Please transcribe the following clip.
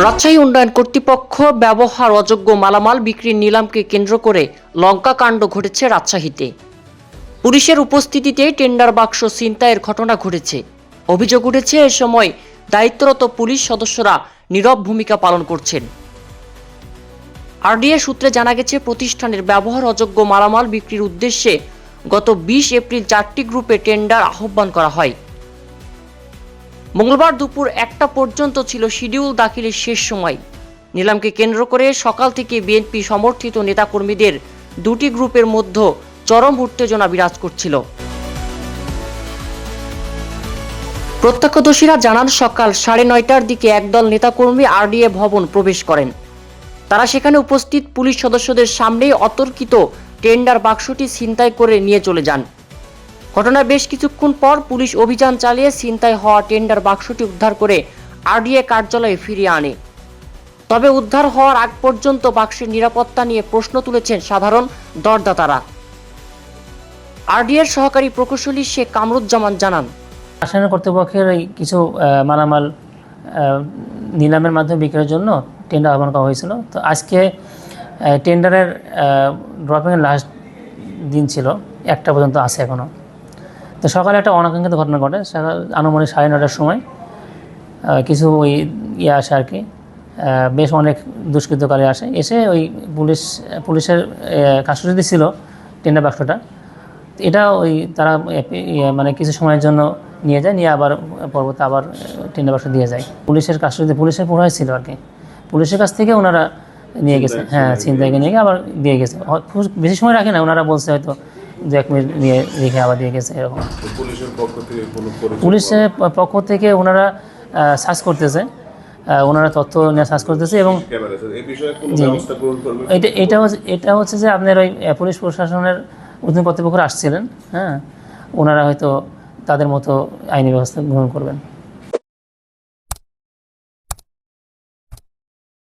রাজশাহী উন্নয়ন কর্তৃপক্ষ ব্যবহার অযোগ্য মালামাল বিক্রির নিলামকে কেন্দ্র করে লঙ্কাকাণ্ড ঘটেছে রাজশাহীতে। পুলিশের উপস্থিতিতে টেন্ডার বাক্স ছিনতাইয়ের ঘটনা ঘটেছে। অভিযোগ উঠেছে এ সময় দায়িত্বরত পুলিশ সদস্যরা নীরব ভূমিকা পালন করছেন। আরডিএ সূত্রে জানা গেছে, প্রতিষ্ঠানের ব্যবহার অযোগ্য মালামাল বিক্রির উদ্দেশ্যে গত 20 এপ্রিল 4টি গ্রুপে টেন্ডার আহ্বান করা হয়। মঙ্গলবার দুপুর 1টা পর্যন্ত ছিল শিডিউল দাখিলের শেষ সময়। নিলামকে কেন্দ্র করে সকাল থেকে বিএনপি সমর্থিত নেতাকর্মীদের দুটি গ্রুপের মধ্যে চরম উত্তেজনা বিরাজ করছিল। প্রত্যক্ষদর্শীরা জানান, সকাল 9:30টার দিকে একদল নেতাকর্মী আরডিএ ভবন প্রবেশ করেন। তারা সেখানে উপস্থিত পুলিশ সদস্যদের সামনেই অতর্কিত টেন্ডার বাক্সটি ছিনতাই করে নিয়ে চলে যান। ঘটনার বেশ কিছুক্ষণ পর পুলিশ অভিযান চালিয়ে ছিনতাই হওয়া টেন্ডার বাক্সটি উদ্ধার করে আরডিএ কার্যালয়ে ফিরিয়ে আনে। তবে উদ্ধার হওয়ার আগ পর্যন্ত বাক্সের নিরাপত্তা নিয়ে প্রশ্ন তুলেছেন সাধারণ দরদাতারা। আরডিএর সহকারী প্রকৌশলী শেখ কামরুজ্জামান জানান, রাসায়নিক কর্তৃপক্ষের এই কিছু মালামাল নিলামের মাধ্যমে বিক্রির জন্য টেন্ডার আহ্বান করা হয়েছিল। তো আজকে টেন্ডারের ড্রপিংয়ের লাস্ট দিন ছিল, 1টা পর্যন্ত আছে এখনও। তো সকালে একটা অনাকাঙ্ক্ষিত ঘটনা ঘটে। আনুমানিক 9:30টার সময় কিছু ওই আসে আর কি, বেশ অনেক দুষ্কৃতকারী আসে। এসে ওই পুলিশের কাস্টডিতে ছিল টেন্ডার বাক্সটা। এটা ওই তারা মানে কিছু সময়ের জন্য নিয়ে যায়, নিয়ে আবার পরবর্তী আবার টেন্ডার বাক্স দিয়ে যায়। পুলিশের কাস্টডিতে পুলিশের প্রভাব ছিল আর কি। পুলিশের কাছ থেকে ওনারা নিয়ে গেছে, হ্যাঁ, ছিনতাইকে নিয়ে গিয়ে আবার দিয়ে গেছে। বেশি সময় রাখে না, ওনারা বলছে হয়তো 1 মিনিট নিয়ে রেখে আবার দিয়ে গেছে এরকম। পুলিশের পক্ষ থেকে ওনারা সার্চ করতেছে, ওনারা তথ্য নিয়ে সার্চ করতেছে। এবং এটা হচ্ছে যে আপনার ওই পুলিশ প্রশাসনের অধীন কর্তৃপক্ষরা আসছিলেন, হ্যাঁ, ওনারা হয়তো তাদের মতো আইনি ব্যবস্থা গ্রহণ করবেন।